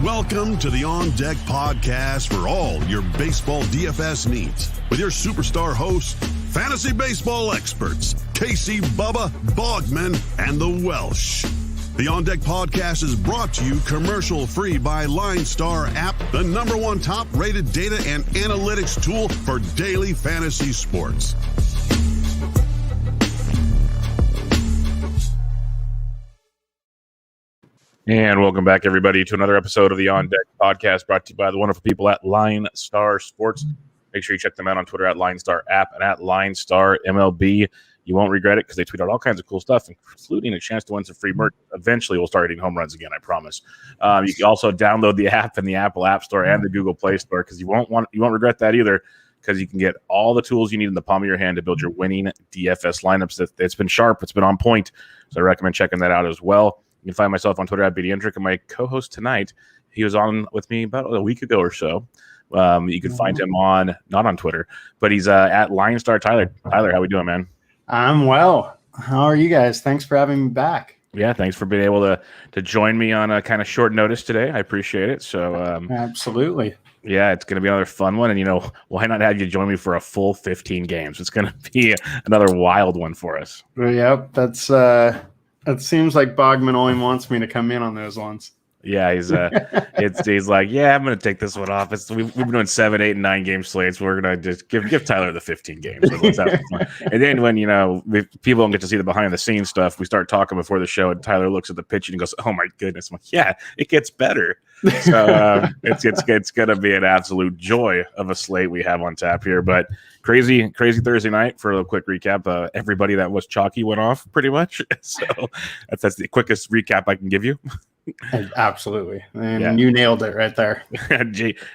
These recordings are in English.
Welcome to the On Deck podcast for all your baseball DFS needs with your superstar hosts, fantasy baseball experts, Casey, Bubba, Bogman, and the Welsh. The On Deck podcast is brought to you commercial-free by LineStar app, the #1 top-rated data and analytics tool for daily fantasy sports. And welcome back, everybody, to another episode of the On Deck podcast brought to you by the wonderful people at LineStar Sports. Make sure you check them out on Twitter at LineStar app and at LineStar MLB. You won't regret it because they tweet out all kinds of cool stuff, including a chance to win some free merch. Eventually, we'll start hitting home runs again, I promise. You can also download the app in the Apple App Store and the Google Play Store because you won't regret that either, because you can get all the tools you need in the palm of your hand to build your winning DFS lineups. It's been sharp. It's been on point. So I recommend checking that out as well. You can find myself on Twitter at BDentrick, and my co-host tonight, he was on with me about a week ago or so. You can find him not on Twitter, but he's at LineStar Tyler. Tyler, how we doing, man? I'm well. How are you guys? Thanks for having me back. Yeah, thanks for being able to join me on a kind of short notice today. I appreciate it. So absolutely. Yeah, it's going to be another fun one. And, why not have you join me for a full 15 games? It's going to be another wild one for us. Yep, that's it seems like Bogman only wants me to come in on those ones. Yeah, he's like, yeah, I'm going to take this one off. We've been doing 7, 8, and 9 game slates. We're going to just give Tyler the 15 games. So let's have fun. And then when, people don't get to see the behind the scenes stuff, we start talking before the show and Tyler looks at the pitch and goes, oh my goodness. I'm like, yeah, it gets better. So it's going to be an absolute joy of a slate we have on tap here. But crazy Thursday night. For a quick recap, everybody that was chalky went off pretty much. So that's the quickest recap I can give you. Absolutely. And You nailed it right there.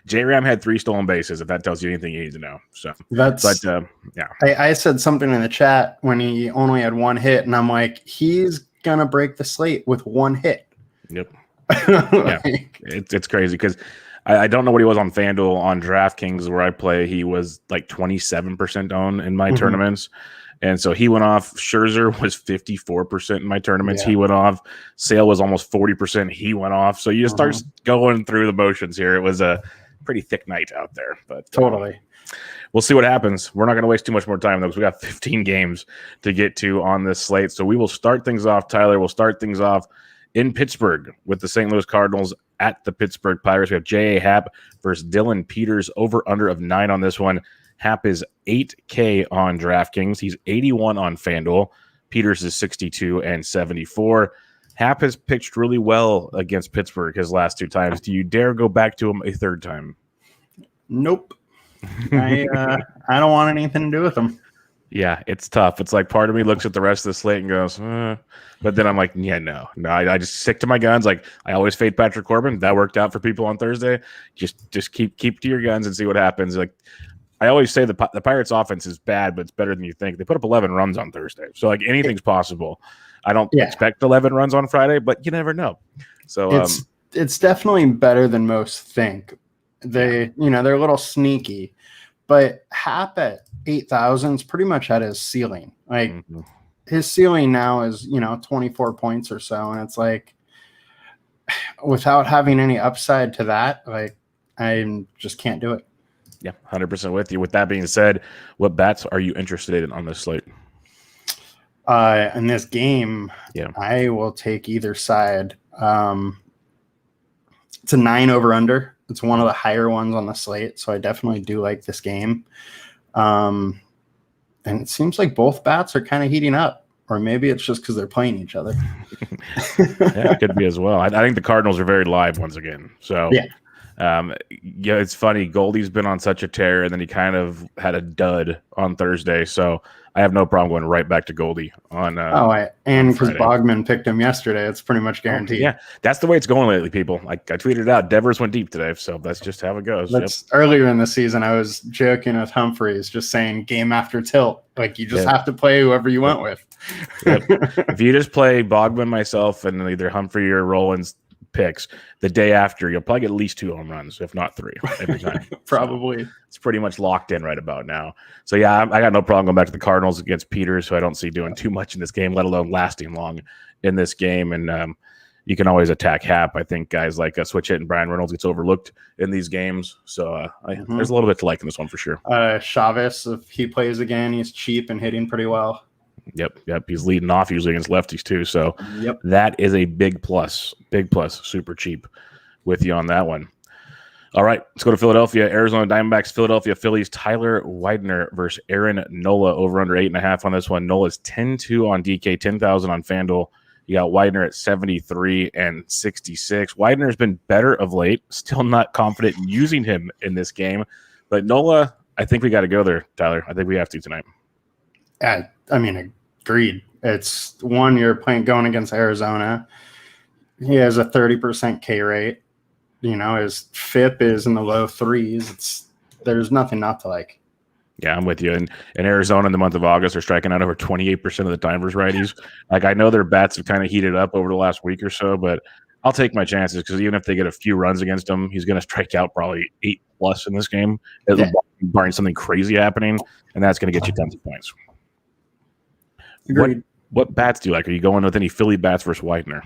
J-Ram had 3 stolen bases, if that tells you anything you need to know. So I said something in the chat when he only had 1 hit, and I'm like, he's gonna break the slate with 1 hit. Yep. Yeah. It's crazy because I don't know what he was on FanDuel. On DraftKings where I play, he was like 27% owned in my tournaments. And so he went off. Scherzer was 54% in my tournaments. Yeah. He went off. Sale was almost 40%. He went off. So you just start going through the motions here. It was a pretty thick night out there. But totally. We'll see what happens. We're not going to waste too much more time, though, because we got 15 games to get to on this slate. So we will start things off, Tyler. We'll start things off in Pittsburgh with the St. Louis Cardinals at the Pittsburgh Pirates. We have J.A. Happ versus Dylan Peters, over-under of 9 on this one. Happ is 8K on DraftKings. He's 81 on FanDuel. Peters is 62 and 74. Happ has pitched really well against Pittsburgh his last 2 times. Do you dare go back to him a 3rd time? Nope. I don't want anything to do with him. Yeah, it's tough. It's like part of me looks at the rest of the slate and goes, but then I'm like, yeah, no. I just stick to my guns. Like I always fade Patrick Corbin. That worked out for people on Thursday. Just keep to your guns and see what happens. Like I always say the Pirates offense is bad, but it's better than you think. They put up 11 runs on Thursday. So like anything's possible. I don't expect 11 runs on Friday, but you never know. So it's definitely better than most think. They're a little sneaky, but Happ at 8,000 is pretty much at his ceiling. Like his ceiling now is, 24 points or so. And it's like, without having any upside to that, like I just can't do it. Yeah, 100% with you. With that being said, what bats are you interested in on this slate? In this game, I will take either side. It's a 9 over-under. It's one of the higher ones on the slate, so I definitely do like this game. And it seems like both bats are kind of heating up, or maybe it's just because they're playing each other. Yeah, it could be as well. I think the Cardinals are very live once again. So it's funny. Goldie's been on such a tear, and then he kind of had a dud on Thursday. So I have no problem going right back to Goldie on. And because Bogman picked him yesterday, it's pretty much guaranteed. Yeah, that's the way it's going lately, people. Like I tweeted it out, Devers went deep today, so that's just how it goes. Earlier in the season, I was joking with Humphreys, just saying game after tilt. Like you just have to play whoever you went with. If you just play Bogman, myself, and either Humphrey or Rollins picks the day after, you'll probably get at least 2 home runs, if not 3 every time. Probably. So it's pretty much locked in right about now. So yeah, I got no problem going back to the Cardinals against Peters, who I don't see doing too much in this game, let alone lasting long in this game. And you can always attack Hap. I think guys like Switch Hit and Brian Reynolds gets overlooked in these games. So there's a little bit to like in this one for sure. Chavez, if he plays again, he's cheap and hitting pretty well. Yep. He's leading off usually against lefties too. So that is a big plus. Super cheap with you on that one. All right, let's go to Philadelphia. Arizona Diamondbacks, Philadelphia Phillies. Tyler Widener versus Aaron Nola, over under 8.5 on this one. Nola's 10-2 on DK, 10,000 on FanDuel. You got Widener at 73 and 66. Widener's been better of late. Still not confident in using him in this game. But Nola, I think we got to go there, Tyler. I think we have to tonight. I mean, agreed. It's one, you're going against Arizona. He has a 30% K rate. You know, his FIP is in the low threes. There's nothing not to like. Yeah, I'm with you. And in Arizona in the month of August, they're striking out over 28% of the time versus righties. Like, I know their bats have kind of heated up over the last week or so, but I'll take my chances because even if they get a few runs against him, he's going to strike out probably 8+ in this game, barring something crazy happening, and that's going to get you tons of points. Agreed. What bats do you like? Are you going with any Philly bats versus Widener?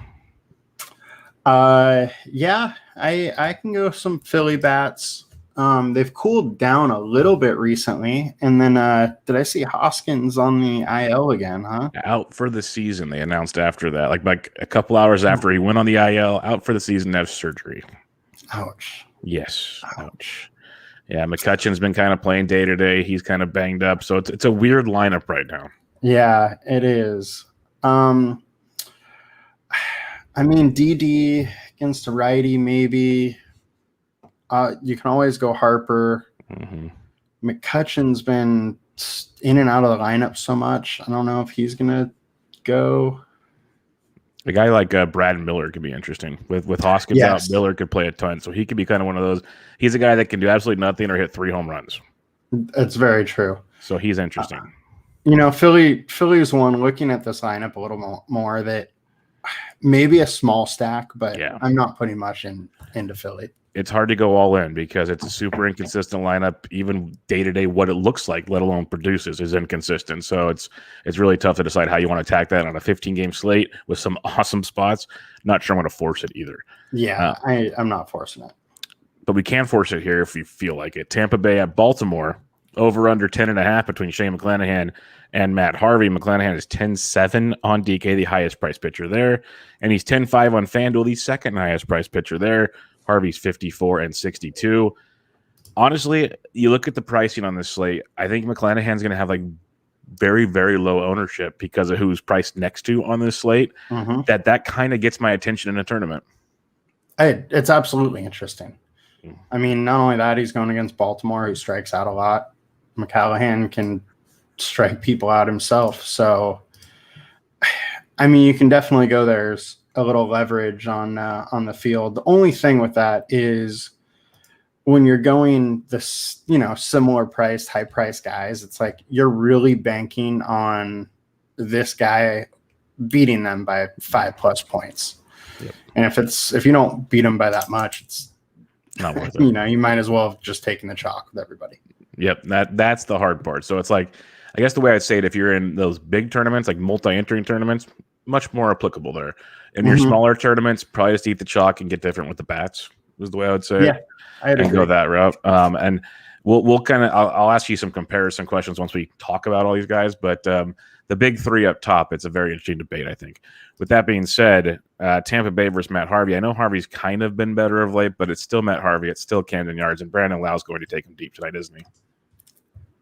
Yeah, I can go some Philly bats. They've cooled down a little bit recently. And then did I see Hoskins on the IL again, huh? Out for the season, they announced after that. Like a couple hours after he went on the IL, out for the season to have surgery. Ouch. Yes. Ouch. Yeah, McCutcheon's been kind of playing day-to-day. He's kind of banged up. So it's a weird lineup right now. Yeah, it is. I mean, DD against a righty, maybe. You can always go Harper. Mm-hmm. McCutcheon's been in and out of the lineup so much. I don't know if he's going to go. A guy like Brad Miller could be interesting. With Hoskins out, Miller could play a ton. So he could be kind of one of those. He's a guy that can do absolutely nothing or hit 3 home runs. That's very true. So he's interesting. Philly's one, looking at this lineup a little more that maybe a small stack, but I'm not putting much into Philly. It's hard to go all in because it's a super inconsistent lineup. Even day-to-day, what it looks like, let alone produces, is inconsistent. So it's really tough to decide how you want to attack that on a 15-game slate with some awesome spots. Not sure I'm going to force it either. Yeah, I'm not forcing it. But we can force it here if you feel like it. Tampa Bay at Baltimore, over under 10.5 between Shane McClanahan and Matt Harvey. McClanahan is 10-7 on DK, the highest price pitcher there. And he's 10-5 on FanDuel, the second highest price pitcher there. Harvey's 54 and 62. Honestly, you look at the pricing on this slate, I think McClanahan's going to have like very, very low ownership because of who's priced next to on this slate. Mm-hmm. That kind of gets my attention in a tournament. It's absolutely interesting. I mean, not only that, he's going against Baltimore, who strikes out a lot. McClanahan can strike people out himself. So, I mean, you can definitely go there's a little leverage on the field. The only thing with that is when you're going this, similar priced, high priced guys, it's like you're really banking on this guy beating them by 5+ points. Yep. And if you don't beat them by that much, it's not worth it. You might as well have just taken the chalk with everybody. Yep, that's the hard part. So it's like, I guess the way I'd say it, if you're in those big tournaments, like multi-entering tournaments, much more applicable there. In your smaller tournaments, probably just eat the chalk and get different with the bats, is the way I would say. Yeah, I'd agree. Go that route. And we'll kind of, I'll ask you some comparison questions once we talk about all these guys. But the big three up top, it's a very interesting debate, I think. With that being said, Tampa Bay versus Matt Harvey. I know Harvey's kind of been better of late, but it's still Matt Harvey. It's still Camden Yards, and Brandon Lau's going to take him deep tonight, isn't he?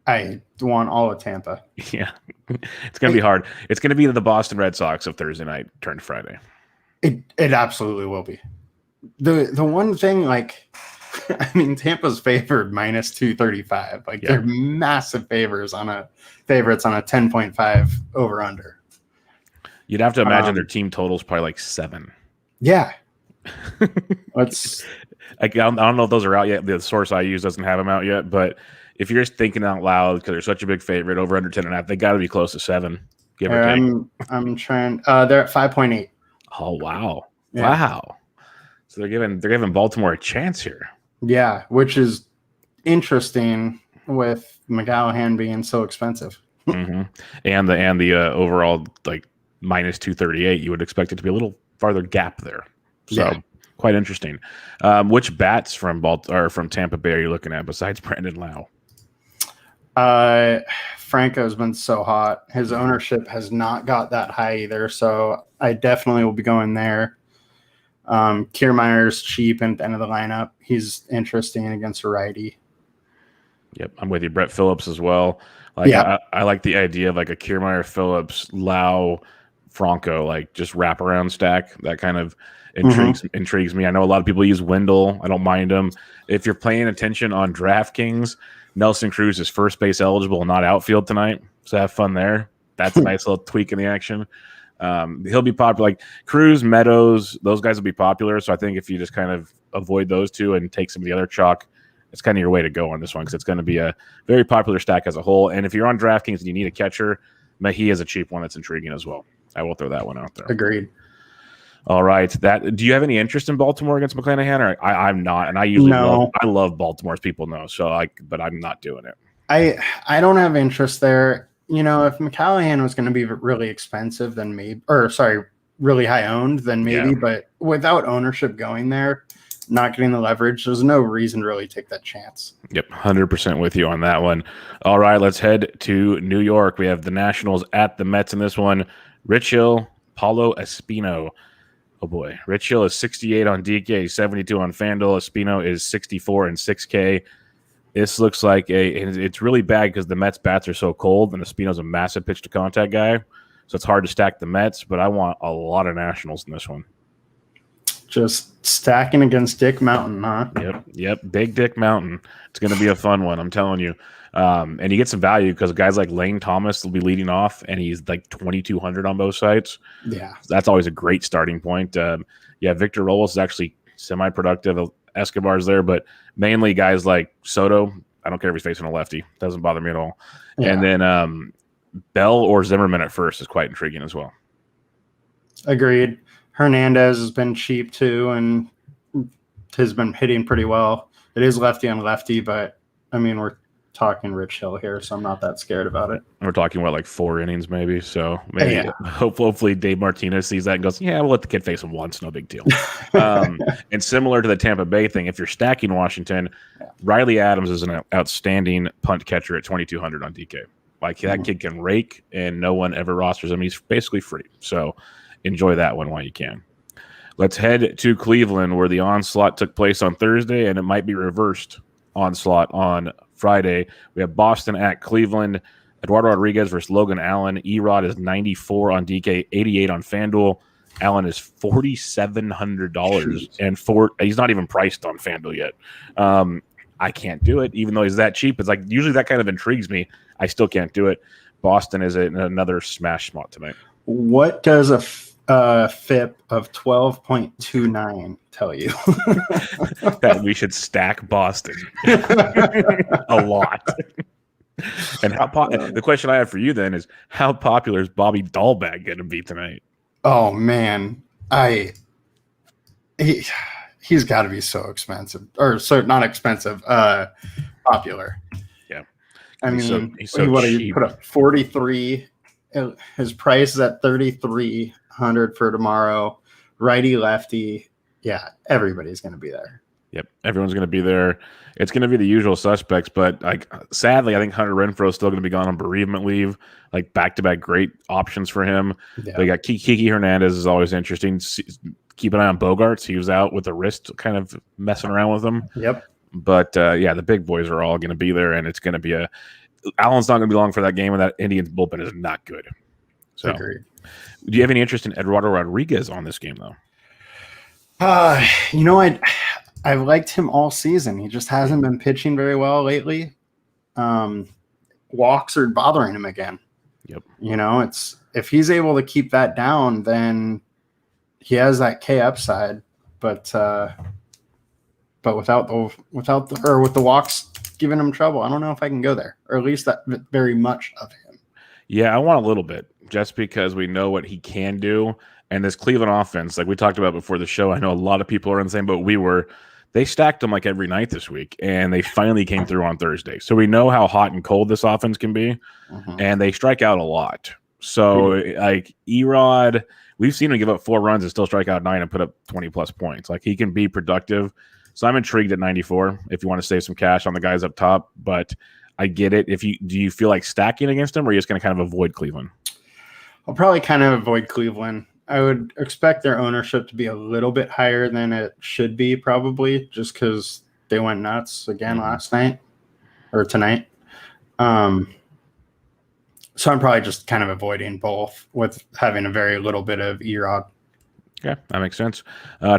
I want all of Tampa. Yeah, it's going to be hard. It's going to be the Boston Red Sox of Thursday night turned Friday. It absolutely will be. The one thing, like, I mean, Tampa's favored minus 235. Like, they're massive favorites on a 10.5 over under. You'd have to imagine their team total is probably like 7. Yeah. Let's. I don't know if those are out yet. The source I use doesn't have them out yet, but if you're just thinking out loud because they're such a big favorite, over under 10.5, they got to be close to 7. Give or take. I'm trying. They're at 5.8. Oh wow! Yeah. Wow. So they're giving Baltimore a chance here. Yeah, which is interesting with McClanahan being so expensive. Mm-hmm. And the overall like minus 238, you would expect it to be a little farther gap there. So quite interesting. Which bats from Tampa Bay are you looking at besides Brandon Lau? Franco's been so hot. His ownership has not got that high either, so I definitely will be going there. Kiermaier's cheap at the end of the lineup. He's interesting against a righty. Yep, I'm with you. Brett Phillips as well. I like the idea of like a Kiermaier, Phillips, Lau, Franco, like just wraparound stack. That kind of intrigues me. I know a lot of people use Wendell. I don't mind him. If you're paying attention on DraftKings, Nelson Cruz is first base eligible, not outfield tonight. So have fun there. That's a nice little tweak in the action. He'll be popular. Like Cruz, Meadows, those guys will be popular. So I think if you just kind of avoid those two and take some of the other chalk, it's kind of your way to go on this one because it's going to be a very popular stack as a whole. And if you're on DraftKings and you need a catcher, Mejia is a cheap one that's intriguing as well. I will throw that one out there. Agreed. All right. Do you have any interest in Baltimore against McClanahan? Or I'm not, and I usually love Baltimore, as people know. But I'm not doing it. I don't have interest there. You know, if McClanahan was going to be really expensive, then really high owned, then maybe. Yeah. But without ownership going there, not getting the leverage, there's no reason to really take that chance. Yep, 100% with you on that one. All right, let's head to New York. We have the Nationals at the Mets in this one. Rich Hill, Paulo Espino. Oh boy, Rich Hill is 68 on DK, 72 on FanDuel. Espino is 64 and 6K. This looks like it's really bad because the Mets bats are so cold, and Espino's a massive pitch to contact guy, so it's hard to stack the Mets. But I want a lot of Nationals in this one. Just stacking against Dick Mountain, huh? Yep. Big Dick Mountain. It's going to be a fun one, I'm telling you. And you get some value because guys like Lane Thomas will be leading off, and he's like 2,200 on both sides. Yeah. So that's always a great starting point. Victor Robles is actually semi-productive. Escobar's there, but mainly guys like Soto. I don't care if he's facing a lefty. Doesn't bother me at all. Yeah. And then Bell or Zimmerman at first is quite intriguing as well. Agreed. Hernandez has been cheap too and has been hitting pretty well. It is lefty on lefty, but I mean, we're talking Rich Hill here, so I'm not that scared about it. We're talking like 4 innings maybe. So maybe hopefully Dave Martinez sees that and goes, yeah, we'll let the kid face him once. No big deal. And similar to the Tampa Bay thing, if you're stacking Washington, Riley Adams is an outstanding punt catcher at 2,200 on DK. Like that kid can rake and no one ever rosters him. He's basically free. So enjoy that one while you can. Let's head to Cleveland, where the onslaught took place on Thursday, and it might be reversed onslaught on Friday. We have Boston at Cleveland. Eduardo Rodriguez versus Logan Allen. Erod is 94 on DK, 88 on FanDuel. Allen is $4,700, and he's not even priced on FanDuel yet. I can't do it, even though he's that cheap. It's like usually that kind of intrigues me. I still can't do it. Boston is another smash spot tonight. What does a FIP of 12.29 tell you? That we should stack Boston a lot. And the question I have for you then is, how popular is Bobby Dolback going to be tonight? Oh man, he's got to be so expensive, or so not expensive, popular. Yeah, I mean, he's so what cheap. do you put up? 43. His price is at 3,300 for tomorrow. Righty, lefty. Yeah, everybody's going to be there. Yep, everyone's going to be there. It's going to be the usual suspects, but sadly, I think Hunter Renfroe is still going to be gone on bereavement leave. Like back-to-back great options for him. Yeah. They got Kiki Hernandez is always interesting. Keep an eye on Bogarts. He was out with the wrist, kind of messing around with him. Yep. But the big boys are all going to be there, and it's going to be Allen's not going to be long for that game, and that Indians bullpen is not good. So, agreed. Do you have any interest in Eduardo Rodriguez on this game, though? I've liked him all season. He just hasn't been pitching very well lately. Walks are bothering him again. Yep. It's if he's able to keep that down, then he has that K upside. But with the walks giving him trouble, I don't know if I can go there, or at least that very much of him. Yeah, I want a little bit, just because we know what he can do. And this Cleveland offense, like we talked about before the show, I know a lot of people are in the same boat we were. They stacked them like every night this week, and they finally came through on Thursday. So we know how hot and cold this offense can be, and they strike out a lot. So like Erod, we've seen him give up 4 runs and still strike out 9 and put up 20-plus points. Like, he can be productive. So I'm intrigued at 94 if you want to save some cash on the guys up top. But I get it. Do you feel like stacking against him, or are you just going to kind of avoid Cleveland? I'll probably kind of avoid Cleveland. I would expect their ownership to be a little bit higher than it should be, probably, just because they went nuts again last night or tonight. So I'm probably just kind of avoiding both with having a very little bit of E-Rod. Okay, that makes sense.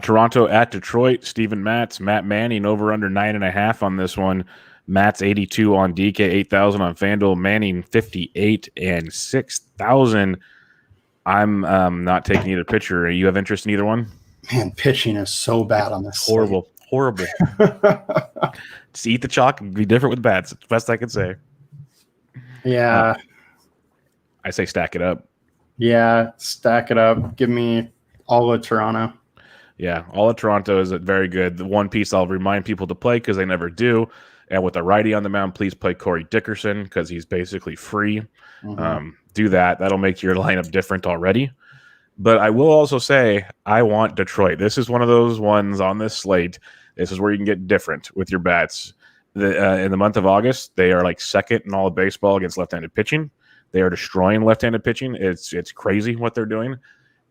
Toronto at Detroit. Steven Matz, Matt Manning over under 9.5 on this one. Matt's 82 on DK, 8,000 on FanDuel. Manning 58 and 6,000. I'm not taking either pitcher. You have interest in either one? Man, pitching is so bad on this. Horrible. Just eat the chalk and be different with bats. It's the best I can say. Yeah. I say stack it up. Yeah, stack it up. Give me all of Toronto. Yeah, all of Toronto is very good. The one piece I'll remind people to play because they never do. And with a righty on the mound, please play Corey Dickerson because he's basically free. Do that. That'll make your lineup different already. But I will also say I want Detroit. This is one of those ones on this slate. This is where you can get different with your bats. In the month of August, they are like second in all of baseball against left-handed pitching. They are destroying left-handed pitching. It's crazy what they're doing.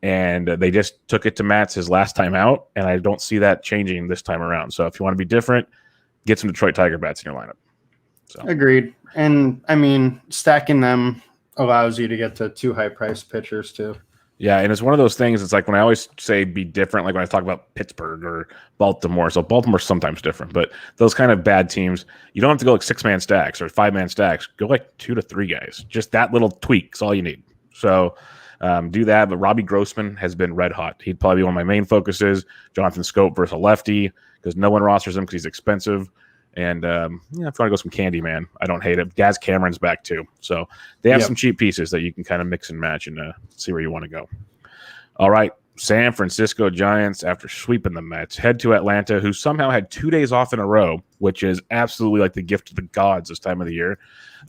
And they just took it to Matt's his last time out, and I don't see that changing this time around. So if you want to be different, get some Detroit Tiger bats in your lineup. So. Agreed. And, I mean, stacking them allows you to get to 2 high-priced pitchers, too. Yeah, and it's one of those things, it's like when I always say be different, like when I talk about Pittsburgh or Baltimore. So Baltimore's sometimes different, but those kind of bad teams, you don't have to go like 6-man stacks or 5-man stacks. Go like 2 to 3 guys. Just that little tweak is all you need. So do that. But Robbie Grossman has been red hot. He'd probably be one of my main focuses. Jonathan Scope versus a lefty because no one rosters him because he's expensive. And if you want to go some Candyman, I don't hate it. Gaz Cameron's back too. So they have some cheap pieces that you can kind of mix and match and see where you want to go. All right. San Francisco Giants, after sweeping the Mets, head to Atlanta, who somehow had 2 days off in a row, which is absolutely like the gift of the gods this time of the year.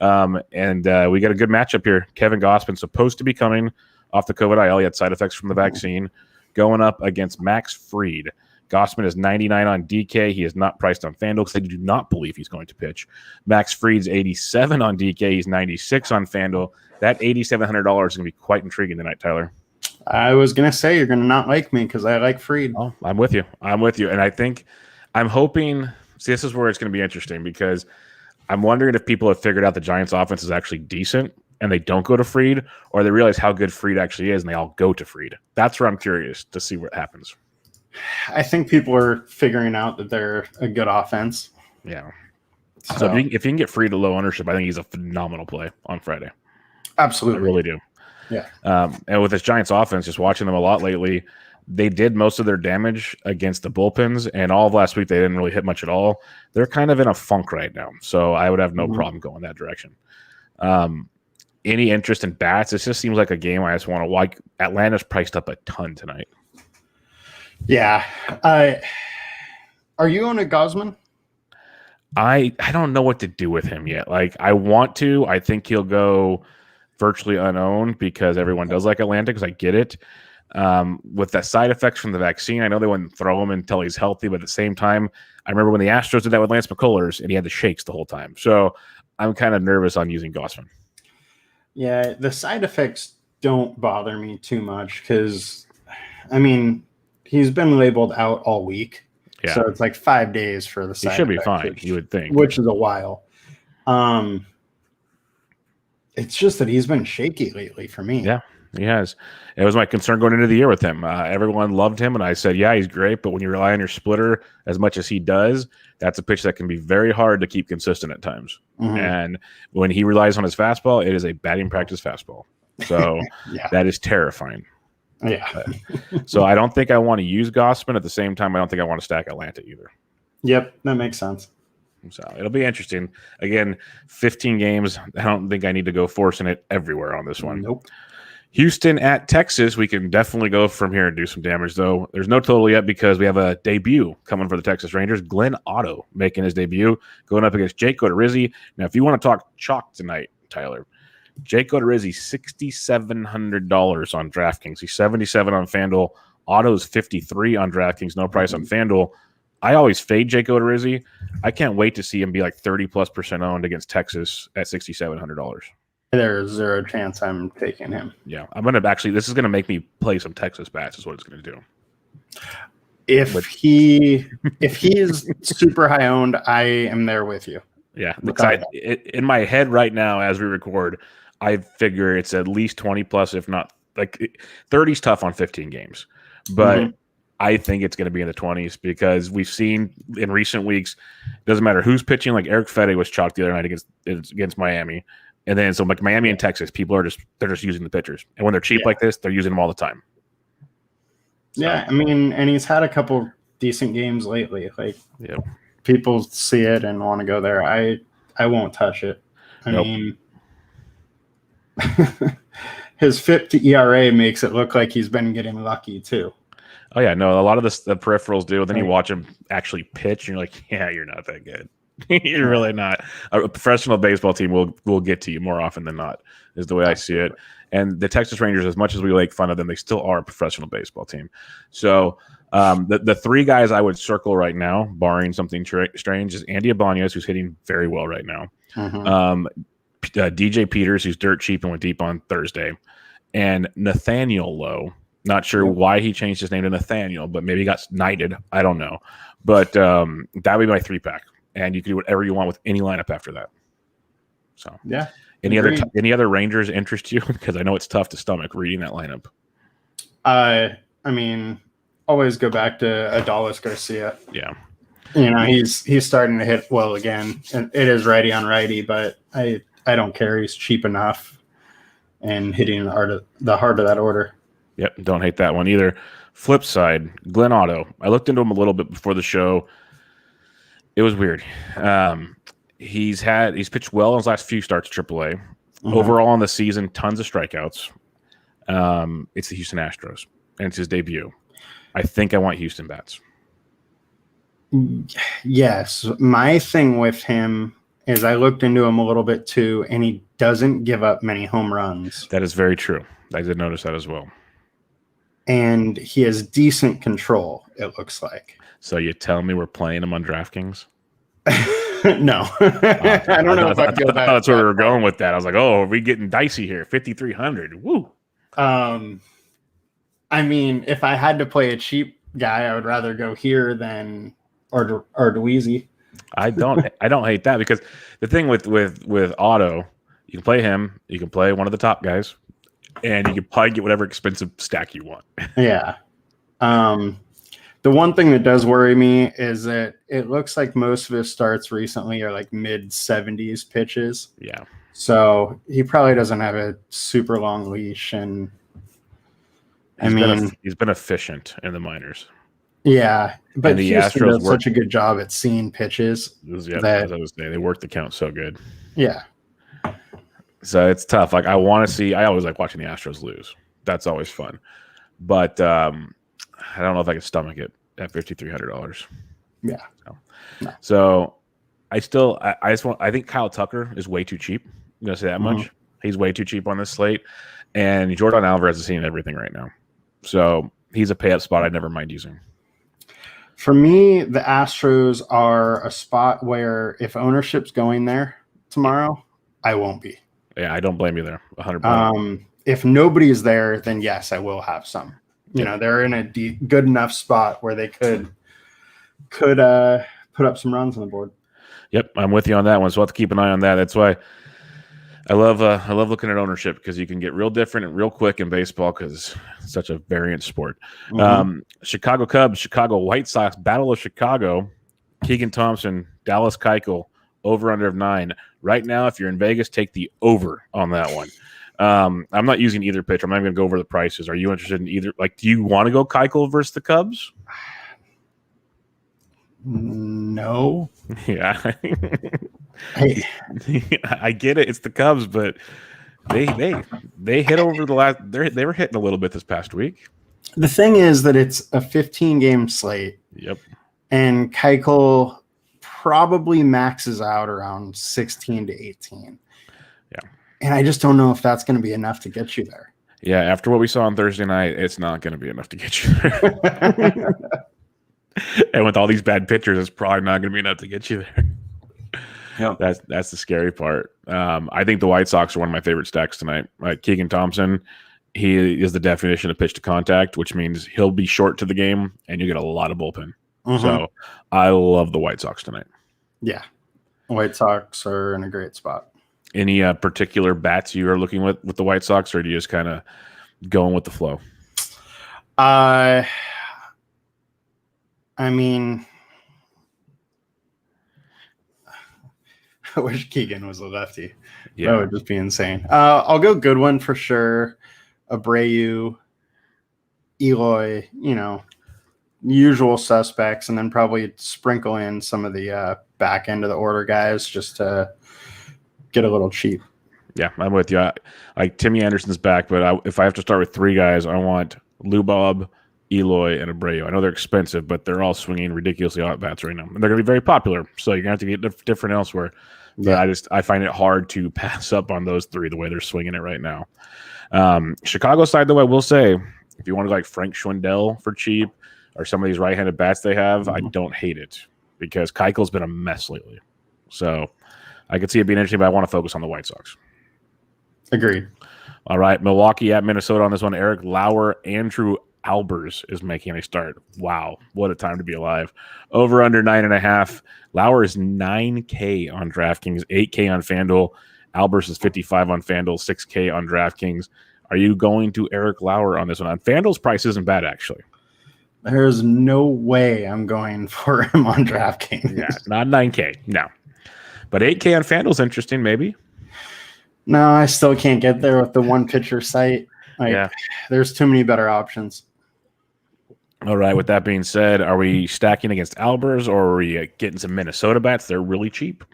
And we got a good matchup here. Kevin Gausman supposed to be coming off the COVID IL. He had side effects from the vaccine, going up against Max Fried. Gausman is 99 on DK. He is not priced on FanDuel because they do not believe he's going to pitch. Max Fried's 87 on DK. He's 96 on FanDuel. That $8,700 is going to be quite intriguing tonight, Tyler. I was going to say you're going to not like me because I like Fried. Oh, I'm with you. And I think I'm hoping – see, this is where it's going to be interesting because I'm wondering if people have figured out the Giants' offense is actually decent and they don't go to Fried, or they realize how good Fried actually is and they all go to Fried. That's where I'm curious to see what happens. I think people are figuring out that they're a good offense. Yeah. So if you can get Fried to low ownership, I think he's a phenomenal play on Friday. Absolutely. I really do. Yeah. And with this Giants offense, just watching them a lot lately, they did most of their damage against the bullpens, and all of last week they didn't really hit much at all. They're kind of in a funk right now, so I would have no problem going that direction. Any interest in bats? This just seems like a game I just want to like. Atlanta's priced up a ton tonight. Yeah. Are you on a Gausman? I don't know what to do with him yet. Like, I want to. I think he'll go virtually unowned because everyone does like Atlanta because I get it. With the side effects from the vaccine, I know they wouldn't throw him until he's healthy, but at the same time, I remember when the Astros did that with Lance McCullers and he had the shakes the whole time. So I'm kind of nervous on using Gausman. Yeah, the side effects don't bother me too much because, I mean, he's been labeled out all week. Yeah. So it's like 5 days for the side effects. He should be fine, you would think. Which is a while. It's just that he's been shaky lately for me. Yeah, he has. It was my concern going into the year with him. Everyone loved him, and I said, yeah, he's great, but when you rely on your splitter as much as he does, that's a pitch that can be very hard to keep consistent at times. And when he relies on his fastball, it is a batting practice fastball. So that is terrifying. Yeah. So I don't think I want to use Gausman. At the same time, I don't think I want to stack Atlanta either. Yep, that makes sense. So it'll be interesting. Again, 15 games. I don't think I need to go forcing it everywhere on this one. Nope. Houston at Texas. We can definitely go from here and do some damage, though. There's no total yet because we have a debut coming for the Texas Rangers. Glen Otto making his debut, going up against Jake Odorizzi. Now, if you want to talk chalk tonight, Tyler, Jake Odorizzi, $6,700 on DraftKings. He's 77 on FanDuel. Otto's 53 on DraftKings, no price on FanDuel. I always fade Jake Odorizzi. I can't wait to see him be like 30+% owned against Texas at $6,700. There's zero chance I'm taking him. Yeah, I'm going to actually, this is going to make me play some Texas bats is what it's going to do. If he is super high owned, I am there with you. Yeah, in my head right now as we record, I figure it's at least 20+, if not like 30's tough on 15 games. But I think it's going to be in the 20s because we've seen in recent weeks, it doesn't matter who's pitching. Like Eric Fede was chalked the other night against Miami. And then so like Miami and Texas, people are just using the pitchers. And when they're cheap like this, they're using them all the time. So. Yeah, I mean, and he's had a couple decent games lately. Like people see it and want to go there. I won't touch it. I mean, his FIP to ERA makes it look like he's been getting lucky too. Oh yeah, no, a lot of the peripherals do. Then you watch him actually pitch, and you're like, yeah, you're not that good. You're really not. A professional baseball team will get to you more often than not, is the way I see it. And the Texas Rangers, as much as we make fun of them, they still are a professional baseball team. So the three guys I would circle right now, barring something strange, is Andy Ibanez, who's hitting very well right now. DJ Peters, who's dirt cheap and went deep on Thursday. And Nathaniel Lowe. Not sure why he changed his name to Nathaniel, but maybe he got knighted. I don't know. But that would be my 3-pack. And you can do whatever you want with any lineup after that. So yeah. Any other Rangers interest you? Because I know it's tough to stomach reading that lineup. I mean, always go back to Adolis Garcia. Yeah. You know, he's starting to hit well again. And it is righty on righty, but I don't care. He's cheap enough and hitting the heart of that order. Yep, don't hate that one either. Flip side, Glen Otto. I looked into him a little bit before the show. It was weird. He's pitched well in his last few starts at AAA. Overall in the season, tons of strikeouts. It's the Houston Astros, and it's his debut. I think I want Houston bats. Yes. My thing with him is I looked into him a little bit too, and he doesn't give up many home runs. That is very true. I did notice that as well. And he has decent control, it looks like. So you tell me we're playing him on DraftKings? No. I don't know if I'd go that. That's where we were going with that. I was like, oh, are we getting dicey here? 5,300. Woo. I mean, if I had to play a cheap guy, I would rather go here than Arduizy. I don't hate that because the thing with Otto, you can play him, you can play one of the top guys, and you can probably get whatever expensive stack you want. Yeah. The one thing that does worry me is that it looks like most of his starts recently are like mid-70s pitches. Yeah. So he probably doesn't have a super long leash, and he's been efficient in the minors. Yeah, but the Houston Astros does such a good job at seeing pitches. As I was saying, they work the count so good. Yeah. So it's tough. Like I always like watching the Astros lose. That's always fun. But I don't know if I can stomach it at $5,300. Yeah. So I think Kyle Tucker is way too cheap. I'm gonna say that much. He's way too cheap on this slate. And Jordan Alvarez is seeing everything right now. So he's a pay-up spot I'd never mind using. For me, the Astros are a spot where if ownership's going there tomorrow, I won't be. Yeah, I don't blame you there. 100%. If nobody is there, then yes, I will have some. You know, they're in a good enough spot where they could put up some runs on the board. Yep, I'm with you on that one. So I'll have to keep an eye on that. That's why I love looking at ownership because you can get real different and real quick in baseball because it's such a variant sport. Chicago Cubs, Chicago White Sox, Battle of Chicago, Keegan Thompson, Dallas Keuchel, over under of 9. Right now, if you're in Vegas, take the over on that one. I'm not using either pitcher. I'm not going to go over the prices. Are you interested in either? Like, do you want to go Keuchel versus the Cubs? No. Yeah. I get it. It's the Cubs, but they hit over the last. They were hitting a little bit this past week. The thing is that it's a 15-game slate. Yep. And Keuchel probably maxes out around 16 to 18. Yeah. And I just don't know if that's going to be enough to get you there. Yeah, after what we saw on Thursday night, it's not going to be enough to get you there. And with all these bad pitchers, it's probably not going to be enough to get you there. Yep. That's the scary part. I think the White Sox are one of my favorite stacks tonight. Like Keegan Thompson, he is the definition of pitch to contact, which means he'll be short to the game, and you get a lot of bullpen. Mm-hmm. So I love the White Sox tonight. Yeah, White Sox are in a great spot. Any particular bats you are looking with the White Sox, or do you just kind of going with the flow? I mean, I wish Keegan was a lefty. Yeah. That would just be insane. I'll go good one for sure. Abreu, Eloy, usual suspects, and then probably sprinkle in some of the back end of the order guys just to get a little cheap. Yeah, I'm with you. Like Timmy Anderson's back, but if I have to start with three guys, I want Lubob, Eloy, and Abreu. I know they're expensive, but they're all swinging ridiculously hot bats right now, and they're going to be very popular. So you're going to have to get different elsewhere. But yeah. I find it hard to pass up on those three the way they're swinging it right now. Chicago side, though, I will say, if you want to go like Frank Schwindel for cheap or some of these right-handed bats they have, I don't hate it because Keuchel's been a mess lately. So I could see it being interesting, but I want to focus on the White Sox. Agreed. All right, Milwaukee at Minnesota on this one. Eric Lauer, Andrew Albers is making a start. Wow, what a time to be alive. Over under 9.5. Lauer is 9K on DraftKings, 8K on FanDuel. Albers is 55 on FanDuel, 6K on DraftKings. Are you going to Eric Lauer on this one? On FanDuel's price isn't bad, actually. There's no way I'm going for him on DraftKings. Yeah, not 9K, no. But 8K on FanDuel's interesting, maybe. No, I still can't get there with the one pitcher site. There's too many better options. All right, with that being said, are we stacking against Albers or are we getting some Minnesota bats? They're really cheap.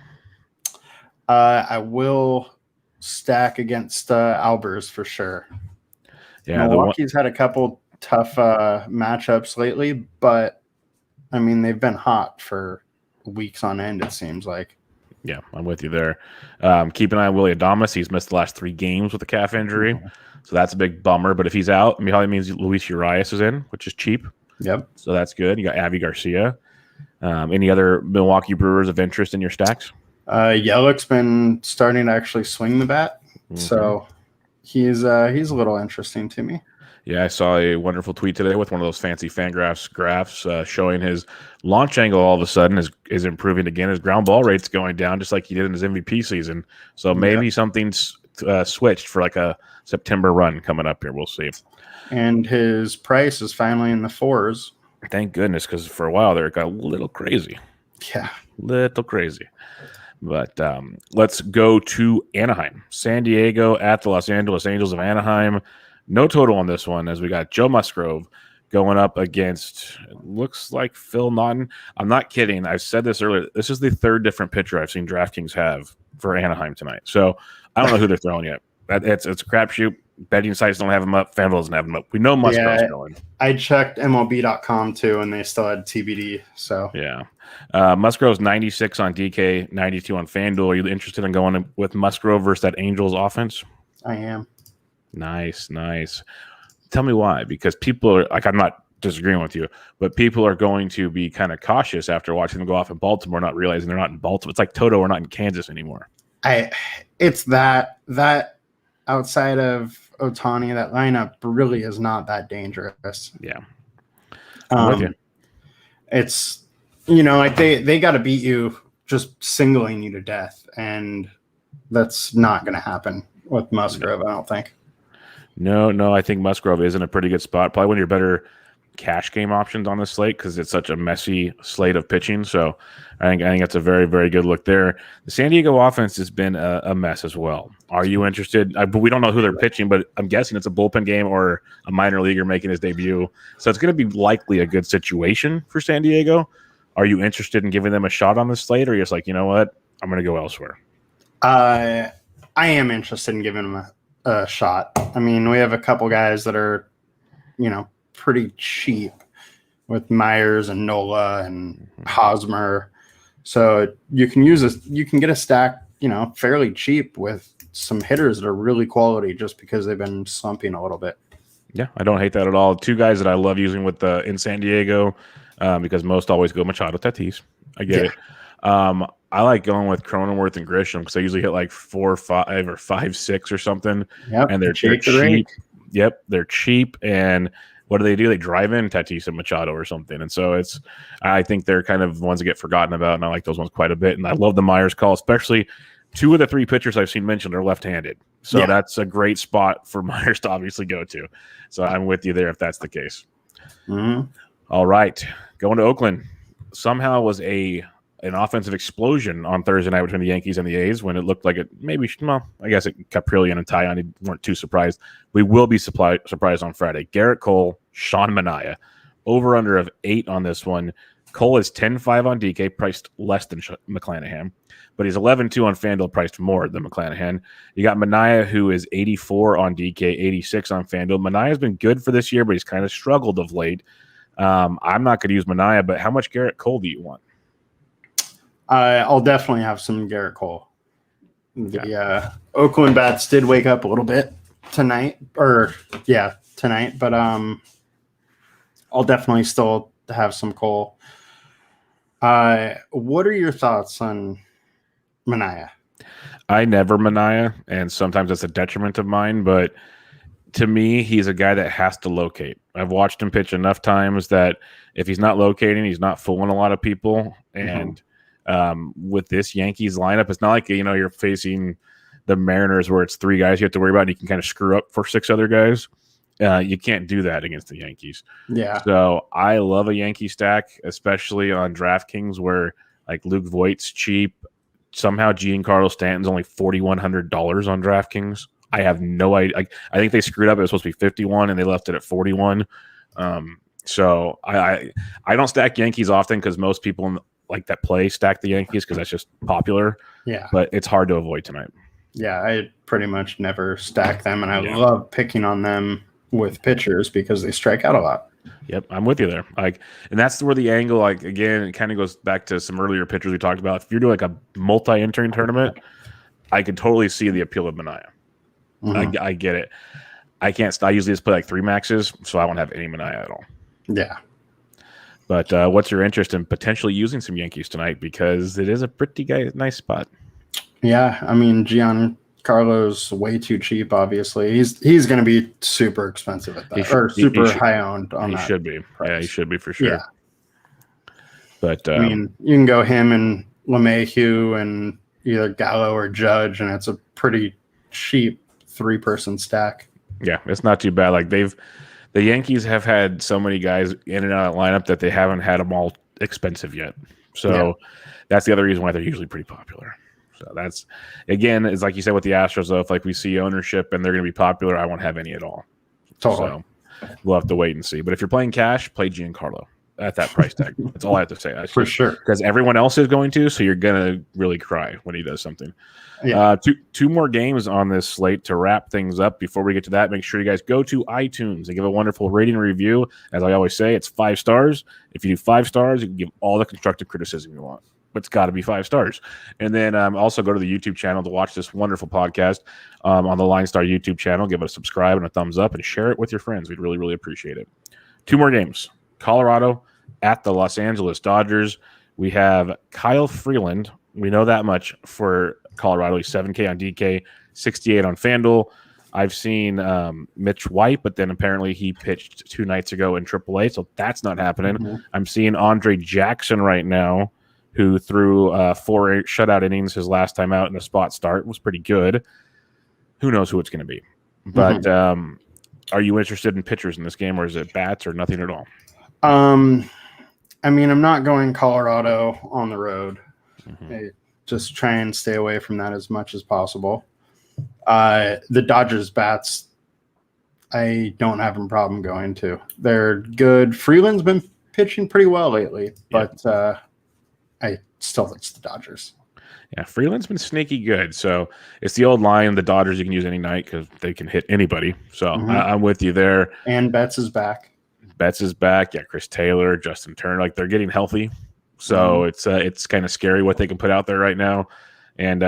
I will stack against Albers for sure. Yeah, Milwaukee's had a couple tough matchups lately, but I mean, they've been hot for weeks on end, it seems like. Yeah, I'm with you there. Keep an eye on Willy Adames. He's missed the last 3 games with a calf injury, so that's a big bummer. But if he's out, I mean, probably means Luis Urias is in, which is cheap. Yep. So that's good. You got Avi Garcia. Any other Milwaukee Brewers of interest in your stacks? Yelich been starting to actually swing the bat, so he's a little interesting to me. Yeah, I saw a wonderful tweet today with one of those fancy Fangraphs graphs showing his launch angle all of a sudden is improving again. His ground ball rate's going down just like he did in his MVP season. So maybe something's switched for like a September run coming up here. We'll see. And his price is finally in the 4s. Thank goodness, because for a while there it got a little crazy. Yeah. Little crazy. But let's go to Anaheim. San Diego at the Los Angeles Angels of Anaheim. No total on this one as we got Joe Musgrove going up against, it looks like Phil Naughton. I'm not kidding. I've said this earlier. This is the 3rd different pitcher I've seen DraftKings have for Anaheim tonight. So I don't know who they're throwing yet. It's a crapshoot. Betting sites don't have him up. FanDuel doesn't have him up. We know Musgrove's going. I checked MLB.com too, and they still had TBD. So yeah, Musgrove's 96 on DK, 92 on FanDuel. Are you interested in going with Musgrove versus that Angels offense? I am. Nice. Tell me why. Because people are like, I'm not disagreeing with you, but people are going to be kind of cautious after watching them go off in Baltimore, not realizing they're not in Baltimore. It's like Toto, we're not in Kansas anymore. It's that outside of Ohtani, that lineup really is not that dangerous. Yeah. I'm with you. It's, like they got to beat you just singling you to death, and that's not going to happen with Musgrove, I don't think. No, I think Musgrove is in a pretty good spot. Probably one of your better cash game options on this slate because it's such a messy slate of pitching. So I think that's a very, very good look there. The San Diego offense has been a mess as well. Are you interested? But we don't know who they're pitching, but I'm guessing it's a bullpen game or a minor leaguer making his debut. So it's going to be likely a good situation for San Diego. Are you interested in giving them a shot on this slate, or you're just like, you know what, I'm going to go elsewhere? I am interested in giving them a shot. I mean, we have a couple guys that are, pretty cheap with Myers and Nola and Hosmer. So you can get a stack fairly cheap with some hitters that are really quality just because they've been slumping a little bit. Yeah, I don't hate that at all. Two guys that I love using with in San Diego because most always go Machado, Tatis. I get it. I like going with Cronenworth and Grisham because they usually hit like 4 or 5 or 5, 6 or something. Yep, and they're cheap. Yep, they're cheap. And what do? They drive in Tatis and Machado or something. And so I think they're kind of ones that get forgotten about, and I like those ones quite a bit. And I love the Myers call, especially 2 of the 3 pitchers I've seen mentioned are left-handed. So that's a great spot for Myers to obviously go to. So I'm with you there if that's the case. Mm-hmm. All right, going to Oakland. Somehow was an offensive explosion on Thursday night between the Yankees and the A's when it looked like it maybe, I guess Caprillion and Taillon weren't too surprised. We will be surprised on Friday. Garrett Cole, Sean Manaea, over-under of 8 on this one. Cole is 10-5 on DK, priced less than McClanahan, but he's 11-2 on FanDuel, priced more than McClanahan. You got Manaea, who is 84 on DK, 86 on FanDuel. Manaea's been good for this year, but he's kind of struggled of late. I'm not going to use Manaea, but how much Garrett Cole do you want? I'll definitely have some Garrett Cole. The Oakland bats did wake up a little bit tonight, but I'll definitely still have some Cole. What are your thoughts on Manaea? I never Manaea, and sometimes that's a detriment of mine, but to me, he's a guy that has to locate. I've watched him pitch enough times that if he's not locating, he's not fooling a lot of people. And with this Yankees lineup, it's not like, you're facing the Mariners where it's 3 guys you have to worry about and you can kind of screw up for 6 other guys. You can't do that against the Yankees. Yeah. So I love a Yankee stack, especially on DraftKings where like Luke Voigt's cheap. Somehow Giancarlo Stanton's only $4,100 on DraftKings. I have no idea. I think they screwed up. It was supposed to be 51 and they left it at 41. So I don't stack Yankees often because most people like that play stack the Yankees because that's just popular. Yeah. But it's hard to avoid tonight. Yeah, I pretty much never stack them, and I love picking on them with pitchers because they strike out a lot. Yep, I'm with you there. And that's where the angle, again, it kind of goes back to some earlier pitchers we talked about. If you're doing a multi-entering tournament, I could totally see the appeal of Manaea. Mm-hmm. I get it. I usually just play 3 maxes, so I won't have any Manaea at all. Yeah. But what's your interest in potentially using some Yankees tonight? Because it is a pretty nice spot. Yeah, I mean, Giancarlo's way too cheap, obviously. He's going to be super expensive at that, super high owned on that. He should be. Price. Yeah, he should be for sure. Yeah. But I mean, you can go him and LeMahieu and either Gallo or Judge, and it's a pretty cheap 3-person stack. Yeah, it's not too bad. The Yankees have had so many guys in and out of the lineup that they haven't had them all expensive yet. So that's the other reason why they're usually pretty popular. So that's, again, it's like you said with the Astros, though, if we see ownership and they're going to be popular, I won't have any at all. Totally. So we'll have to wait and see. But if you're playing cash, play Giancarlo at that price tag. That's all I have to say. For sure. Because everyone else is going to, so you're going to really cry when he does something. Yeah. Two more games on this slate to wrap things up. Before we get to that, make sure you guys go to iTunes and give a wonderful rating and review. As I always say, it's 5 stars. If you do 5 stars, you can give all the constructive criticism you want. But it's got to be 5 stars. And then also go to the YouTube channel to watch this wonderful podcast on the LineStar YouTube channel. Give it a subscribe and a thumbs up and share it with your friends. We'd really, really appreciate it. 2 more games. Colorado at the Los Angeles Dodgers. We have Kyle Freeland. We know that much for Colorado. He's 7K on DK, 68 on FanDuel. I've seen Mitch White, but then apparently he pitched 2 nights ago in AAA, so that's not happening. Mm-hmm. I'm seeing Andre Jackson right now, who threw 4 shutout innings his last time out in a spot start. Was pretty good. Who knows who it's going to be? But are you interested in pitchers in this game, or is it bats or nothing at all? I mean, I'm not going Colorado on the road. Mm-hmm. I just try and stay away from that as much as possible. The Dodgers bats, I don't have a problem going to. They're good. Freeland's been pitching pretty well lately, but I still think it's the Dodgers. Yeah, Freeland's been sneaky good. So it's the old line, the Dodgers you can use any night because they can hit anybody. So I'm with you there. And Betts is back. Yeah, Chris Taylor, Justin Turner, they're getting healthy. So it's kind of scary what they can put out there right now. And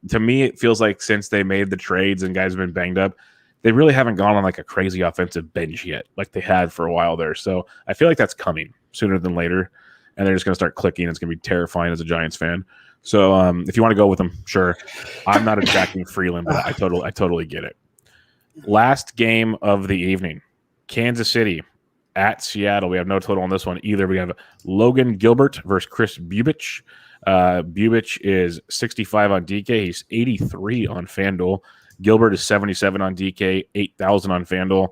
to me, it feels like since they made the trades and guys have been banged up, they really haven't gone on like a crazy offensive bench yet, like they had for a while there. So I feel like that's coming sooner than later, and they're just going to start clicking. It's going to be terrifying as a Giants fan. So if you want to go with them, sure. I'm not attacking Freeland, but I totally get it. Last game of the evening, Kansas City at Seattle. We have no total on this one either. We have Logan Gilbert versus Chris Bubich. Bubich is 65 on DK. He's 83 on FanDuel. Gilbert is 77 on DK, 8,000 on FanDuel.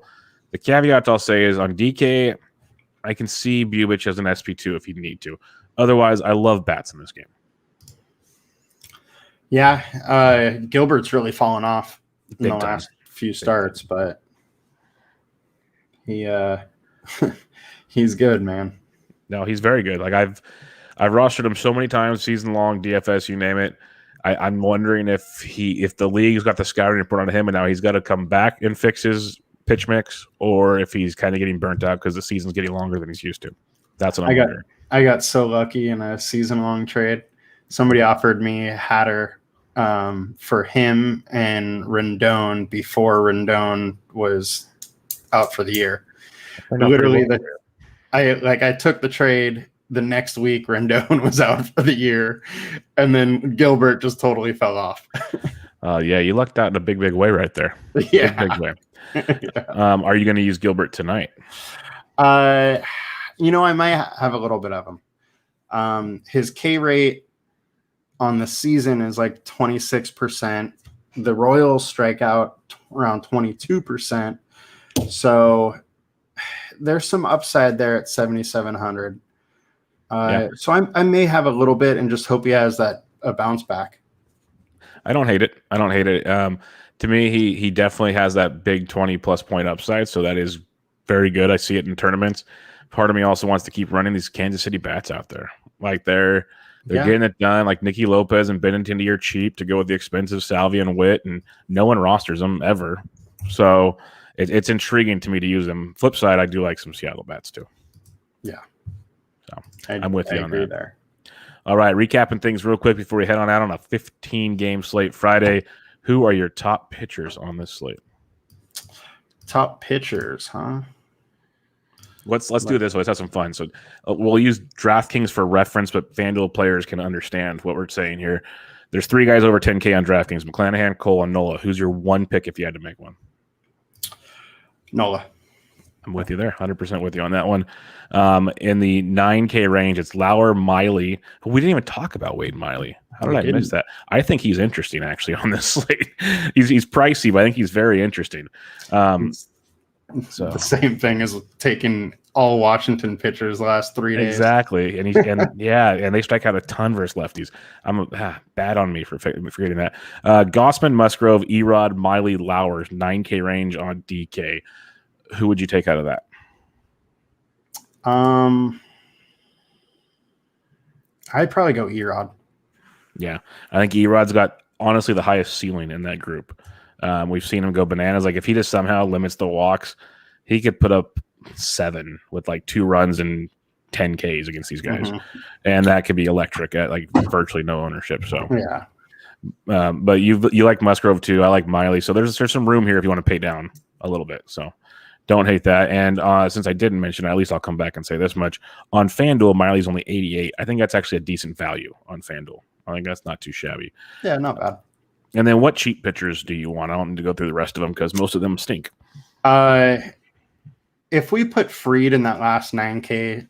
The caveat I'll say is on DK, I can see Bubich as an SP2 if you need to. Otherwise, I love bats in this game. Yeah, Gilbert's really fallen off in the last few starts, but he he's good, man. No, he's very good. Like I've rostered him so many times, season long, DFS, you name it. I'm wondering if the league's got the scouting report on him and now he's got to come back and fix his pitch mix, or if he's kind of getting burnt out because the season's getting longer than he's used to. That's what I'm wondering. I got so lucky in a season-long trade. Somebody offered me Hatter for him and Rendon before Rendon was out for the year. Literally, I took the trade. The next week, Rendon was out for the year, and then Gilbert just totally fell off. Yeah, you lucked out in a big way right there. Yeah. Big way. Yeah. Are you going to use Gilbert tonight? I might have a little bit of him. His K rate on the season is like 26%. The Royals strike out around 22%. So there's some upside there at 7,700. So I may have a little bit and just hope he has a bounce back. I don't hate it. To me, he definitely has that big 20+ point upside. So that is very good. I see it in tournaments. Part of me also wants to keep running these Kansas City bats out there. Like they're getting it done. Like Nicky Lopez and Benintendi are cheap to go with the expensive Salvia and Witt, and no one rosters them ever. So it's intriguing to me to use them. Flip side, I do like some Seattle bats too. Yeah. So I'm with you on that. There. All right, recapping things real quick before we head on out on a 15-game slate Friday. Who are your top pitchers on this slate? Top pitchers, huh? Let's do this. Let's have some fun. So we'll use DraftKings for reference, but FanDuel players can understand what we're saying here. There's 3 guys over 10K on DraftKings: McClanahan, Cole, and Nola. Who's your one pick if you had to make one? Nola. I'm with you there, 100% with you on that one. In the 9K range, it's Lauer, Miley. We didn't even talk about Wade Miley. How did I miss that? I think he's interesting, actually, on this slate. He's pricey, but I think he's very interesting. So the same thing as taking all Washington pitchers the last 3 days. Exactly, and they strike out a ton versus lefties. I'm bad on me for forgetting that. Gossman, Musgrove, Erod, Miley, Lauer, 9K range on DK. Who would you take out of that? I'd probably go Erod. Yeah, I think Erod's got honestly the highest ceiling in that group. We've seen him go bananas. Like if he just somehow limits the walks, he could put up 7 with like 2 runs and 10 Ks against these guys, and that could be electric at like virtually no ownership. So yeah, but you like Musgrove too. I like Miley. So there's some room here if you want to pay down a little bit. So don't hate that. And since I didn't mention it, at least I'll come back and say this much. On FanDuel, Miley's only 88. I think that's actually a decent value on FanDuel. I think that's not too shabby. Yeah, not bad. And then what cheap pitchers do you want? I don't need to go through the rest of them because most of them stink. If we put Fried in that last 9K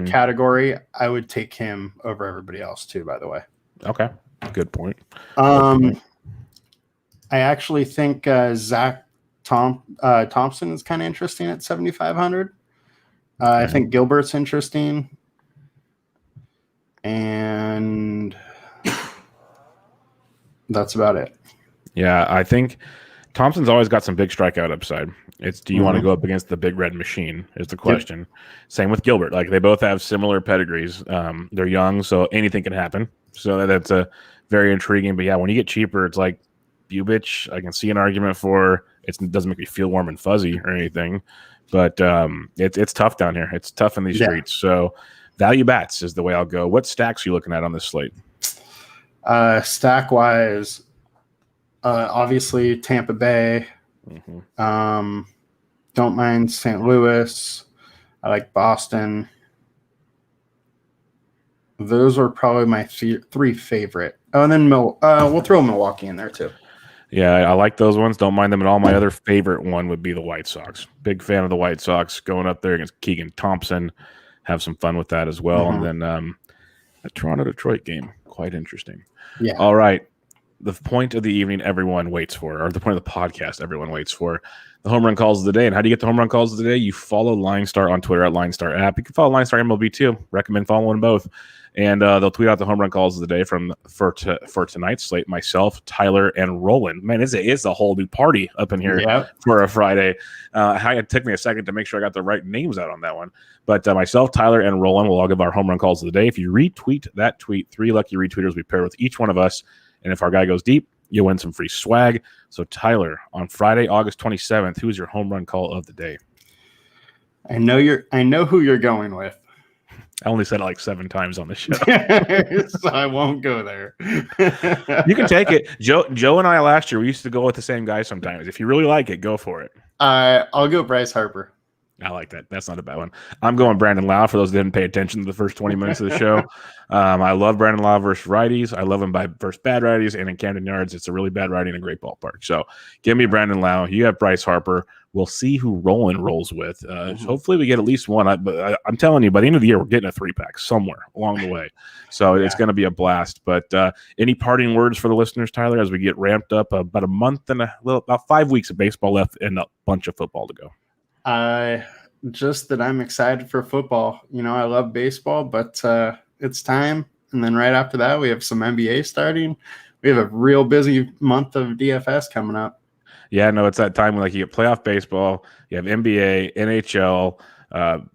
category, I would take him over everybody else too, by the way. Okay. Good point. I actually think Zach Thompson is kind of interesting at 7,500. I think Gilbert's interesting. And that's about it. Yeah, I think Thompson's always got some big strikeout upside. It's do you want to go up against the big red machine is the question. Yep. Same with Gilbert. Like they both have similar pedigrees. They're young, so anything can happen. So that's a very intriguing. But yeah, when you get cheaper, it's like Bubich. I can see an argument for it. Doesn't make me feel warm and fuzzy or anything, but it's tough down here. It's tough in these streets. So value bats is the way I'll go. What stacks are you looking at on this slate? Stack wise, obviously Tampa Bay. Don't mind St. Louis. I like Boston. Those are probably my three favorite. Oh, and then we'll throw Milwaukee in there too. Yeah, I like those ones. Don't mind them at all. My other favorite one would be the White Sox. Big fan of the White Sox. Going up there against Keegan Thompson. Have some fun with that as well. And then a Toronto-Detroit game. Quite interesting. Yeah. All right. The point of the evening everyone waits for, or the point of the podcast everyone waits for, the home run calls of the day. And how do you get the home run calls of the day? You follow LineStar on Twitter at LineStar app. You can follow LineStar MLB too. Recommend following both. And they'll tweet out the home run calls of the day for tonight's slate. Myself, Tyler, and Roland. Man, it's a whole new party up in here for a Friday. It took me a second to make sure I got the right names out on that one. But myself, Tyler, and Roland will all give our home run calls of the day. If you retweet that tweet, 3 lucky retweeters we pair with each one of us. And if our guy goes deep, you'll win some free swag. So, Tyler, on Friday, August 27th, who is your home run call of the day? I know who you're going with. I only said it like 7 times on the show. So I won't go there. You can take it. Joe and I last year, we used to go with the same guy sometimes. If you really like it, go for it. I'll go Bryce Harper. I like that. That's not a bad one. I'm going Brandon Lau for those that didn't pay attention to the first 20 minutes of the show. I love Brandon Lau versus righties. I love him versus bad righties. And in Camden Yards, it's a really bad righty and a great ballpark. So give me Brandon Lau. You have Bryce Harper. We'll see who Roland rolls with. Hopefully we get at least one. But I'm telling you, by the end of the year, we're getting a 3-pack somewhere along the way. So it's going to be a blast. But any parting words for the listeners, Tyler, as we get ramped up? About a month and about 5 weeks of baseball left and a bunch of football to go. Just that I'm excited for football. You know, I love baseball, but it's time. And then right after that, we have some NBA starting. We have a real busy month of DFS coming up. Yeah, no, it's that time when you get playoff baseball, you have NBA, NHL,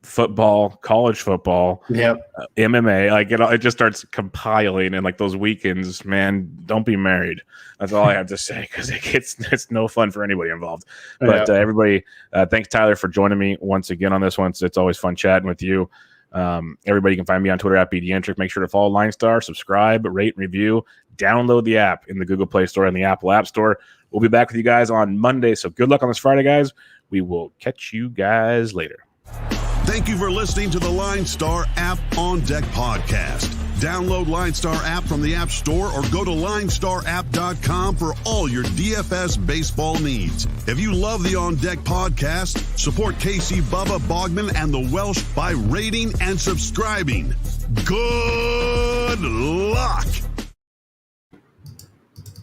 football, college football, MMA. It just starts compiling, and those weekends, man, don't be married. That's all I have to say, because it's no fun for anybody involved. But everybody, thanks Tyler for joining me once again on this one. It's always fun chatting with you. Everybody can find me on Twitter at BDentric. Make sure to follow LineStar, subscribe, rate, review, download the app in the Google Play Store and the Apple App Store. We'll be back with you guys on Monday. So good luck on this Friday, guys. We will catch you guys later. Thank you for listening to the LineStar App On Deck podcast. Download LineStar app from the App Store or go to linestarapp.com for all your DFS baseball needs. If you love the On Deck podcast, support Casey, Bubba, Bogman, and the Welsh by rating and subscribing. Good luck!